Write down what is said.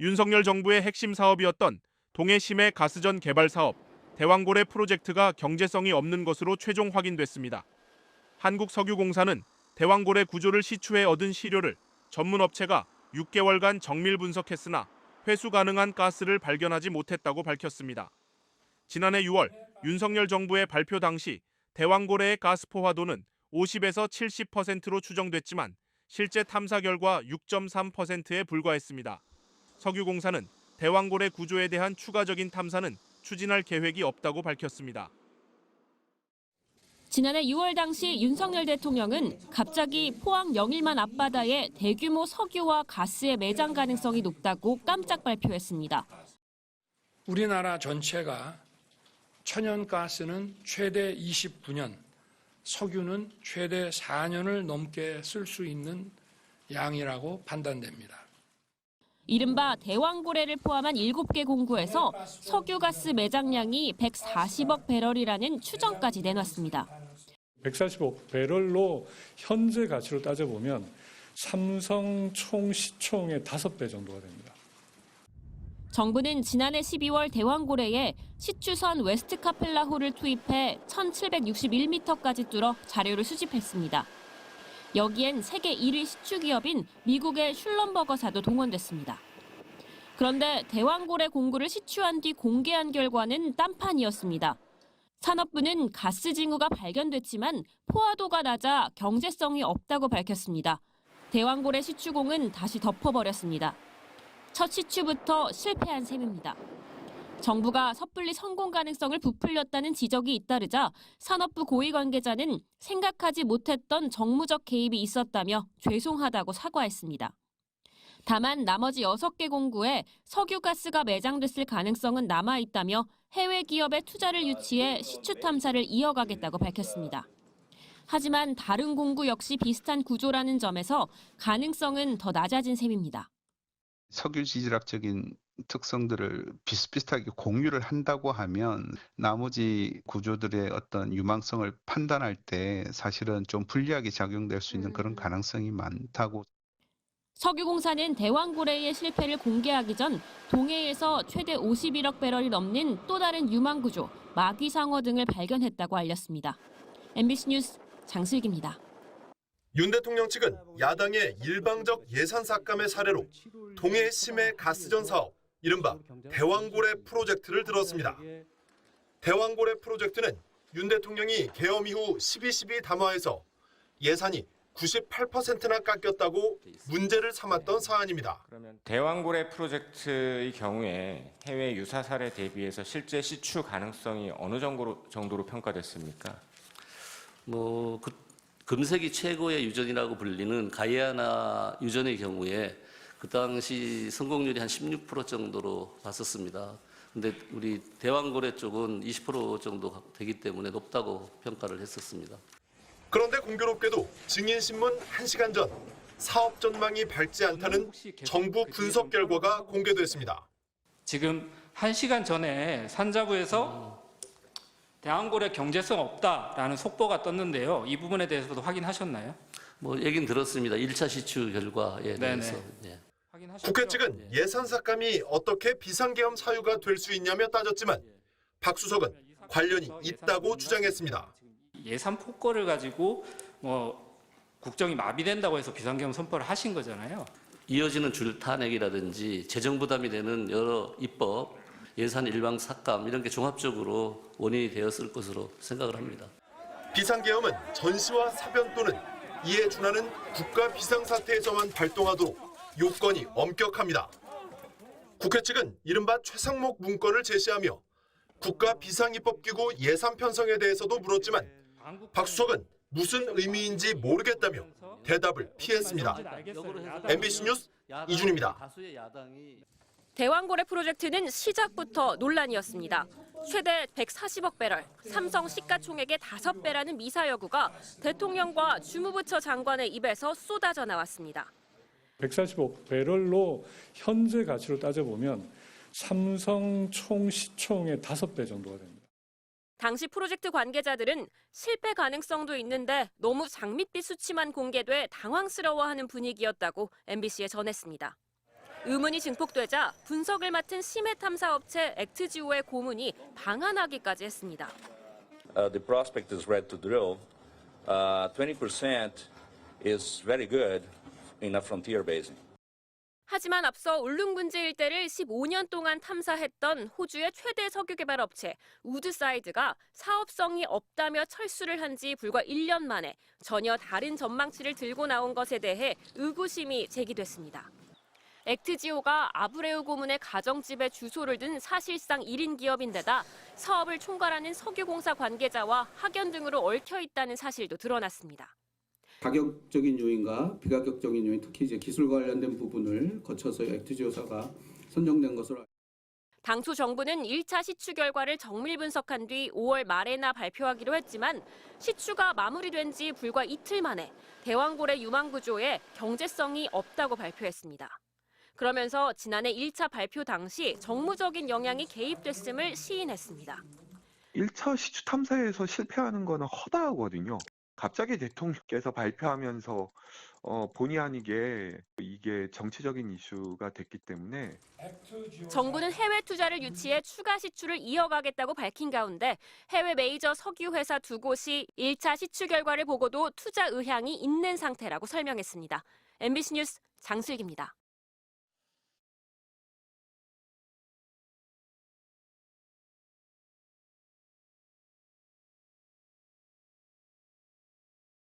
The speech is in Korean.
윤석열 정부의 핵심 사업이었던 동해 심해 가스전 개발 사업 대왕고래 프로젝트가 경제성이 없는 것으로 최종 확인됐습니다. 한국석유공사는 대왕고래 구조를 시추해 얻은 시료를 전문 업체가 6개월간 정밀 분석했으나 회수 가능한 가스를 발견하지 못했다고 밝혔습니다. 지난해 6월 윤석열 정부의 발표 당시 대왕고래의 가스 포화도는 50에서 70%로 추정됐지만 실제 탐사 결과 6.3%에 불과했습니다. 석유공사는 대왕고래 구조에 대한 추가적인 탐사는 추진할 계획이 없다고 밝혔습니다. 지난해 6월 당시 윤석열 대통령은 갑자기 포항 영일만 앞바다에 대규모 석유와 가스의 매장 가능성이 높다고 깜짝 발표했습니다. 우리나라 전체가 천연가스는 최대 29년, 석유는 최대 4년을 넘게 쓸 수 있는 양이라고 판단됩니다. 이른바 대왕고래를 포함한 7개 공구에서 석유가스 매장량이 140억 배럴이라는 추정까지 내놨습니다. 140억 배럴로 현재 가치로 따져보면 삼성 총 시총의 5배 정도가 됩니다. 정부는 지난해 12월 대왕고래에 시추선 웨스트카펠라호를 투입해 1761m까지 뚫어 자료를 수집했습니다. 여기엔 세계 1위 시추 기업인 미국의 슐럼버거사도 동원됐습니다. 그런데 대왕고래 공구를 시추한 뒤 공개한 결과는 딴판이었습니다. 산업부는 가스 징후가 발견됐지만 포화도가 낮아 경제성이 없다고 밝혔습니다. 대왕고래 시추공은 다시 덮어버렸습니다. 첫 시추부터 실패한 셈입니다. 정부가 섣불리 성공 가능성을 부풀렸다는 지적이 잇따르자 산업부 고위 관계자는 생각하지 못했던 정무적 개입이 있었다며 죄송하다고 사과했습니다. 다만 나머지 6개 공구에 석유가스가 매장됐을 가능성은 남아있다며 해외 기업의 투자를 유치해 시추 탐사를 이어가겠다고 밝혔습니다. 하지만 다른 공구 역시 비슷한 구조라는 점에서 가능성은 더 낮아진 셈입니다. 석유 지질학적인 특성들을 비슷비슷하게 공유를 한다고 하면 나머지 구조들의 어떤 유망성을 판단할 때 사실은 좀 불리하게 작용될 수 있는 그런 가능성이 많다고. 석유공사는 대왕고래의 실패를 공개하기 전 동해에서 최대 51억 배럴이 넘는 또 다른 유망 구조, 마귀상어 등을 발견했다고 알렸습니다. MBC 뉴스 장슬기입니다. 윤 대통령 측은 야당의 일방적 예산 삭감의 사례로 동해 심해 가스전 사업, 이른바 대왕고래 프로젝트를 들었습니다. 대왕고래 프로젝트는 윤 대통령이 계엄 이후 12.12 담화에서 예산이 98%나 깎였다고 문제를 삼았던 사안입니다. 대왕고래 프로젝트의 경우에 해외 유사 사례 대비해서 실제 시추 가능성이 어느 정도로 평가됐습니까? 금세기 최고의 유전이라고 불리는 가이아나 유전의 경우에 그 당시 성공률이 한 16% 정도로 봤었습니다. 근데 우리 대왕고래 쪽은 20% 정도 되기 때문에 높다고 평가를 했었습니다. 그런데 공교롭게도 증인신문 1시간 전 사업 전망이 밝지 않다는 정부 분석 결과가 공개됐습니다. 지금 1시간 전에 산자부에서 대왕고래 경제성 없다라는 속보가 떴는데요. 이 부분에 대해서도 확인하셨나요? 얘긴 들었습니다. 1차 시추 결과에 대해서. 네. 국회 측은 예산 삭감이 어떻게 비상계엄 사유가 될 수 있냐며 따졌지만 박 수석은 관련이 있다고 주장했습니다. 예산 폭거를 가지고 국정이 마비된다고 해서 비상계엄 선포를 하신 거잖아요. 이어지는 줄탄핵이라든지 재정 부담이 되는 여러 입법, 예산 일방 삭감 이런 게 종합적으로 원인이 되었을 것으로 생각을 합니다. 비상계엄은 전시와 사변 또는 이에 준하는 국가 비상사태에서만 발동하도록 요건이 엄격합니다. 국회 측은 이른바 최상목 문건을 제시하며 국가 비상입법기구 예산 편성에 대해서도 물었지만 박 수석은 무슨 의미인지 모르겠다며 대답을 피했습니다. MBC 뉴스 이준입니다. 대왕고래 프로젝트는 시작부터 논란이었습니다. 최대 140억 배럴, 삼성 시가총액의 5배라는 미사 여구가 대통령과 주무부처 장관의 입에서 쏟아져 나왔습니다. 140억 배럴로 현재 가치로 따져보면 삼성 총 시총의 5배 정도가 됩니다. 당시 프로젝트 관계자들은 실패 가능성도 있는데 너무 장밋빛 수치만 공개돼 당황스러워하는 분위기였다고 MBC에 전했습니다. 의문이 증폭되자 분석을 맡은 심해 탐사업체 액트지오의 고문이 방한하기까지 했습니다. The prospect is ready to drill. 20% is very good in a frontier basin. 하지만 앞서 울릉군지 일대를 15년 동안 탐사했던 호주의 최대 석유 개발 업체 우드사이드가 사업성이 없다며 철수를 한 지 불과 1년 만에 전혀 다른 전망치를 들고 나온 것에 대해 의구심이 제기됐습니다. 액트지오가 아브레우 고문의 가정집에 주소를 둔 사실상 1인 기업인데다 사업을 총괄하는 석유공사 관계자와 학연 등으로 얽혀 있다는 사실도 드러났습니다. 가격적인 요인과 비가격적인 요인, 특히 이제 기술 관련된 부분을 거쳐서 액트지오사가 선정된 것으로. 당초 정부는 1차 시추 결과를 정밀 분석한 뒤 5월 말에나 발표하기로 했지만 시추가 마무리된 지 불과 이틀 만에 대왕고래 유망 구조에 경제성이 없다고 발표했습니다. 그러면서 지난해 1차 발표 당시 정무적인 영향이 개입됐음을 시인했습니다. 1차 시추 탐사에서 실패하는 거는 허다하거든요. 갑자기 대통령께서 발표하면서 본의 아니게 이게 정치적인 이슈가 됐기 때문에 정부는 해외 투자를 유치해 추가 시추를 이어가겠다고 밝힌 가운데 해외 메이저 석유 회사 2곳이 1차 시추 결과를 보고도 투자 의향이 있는 상태라고 설명했습니다. MBC 뉴스 장슬기입니다.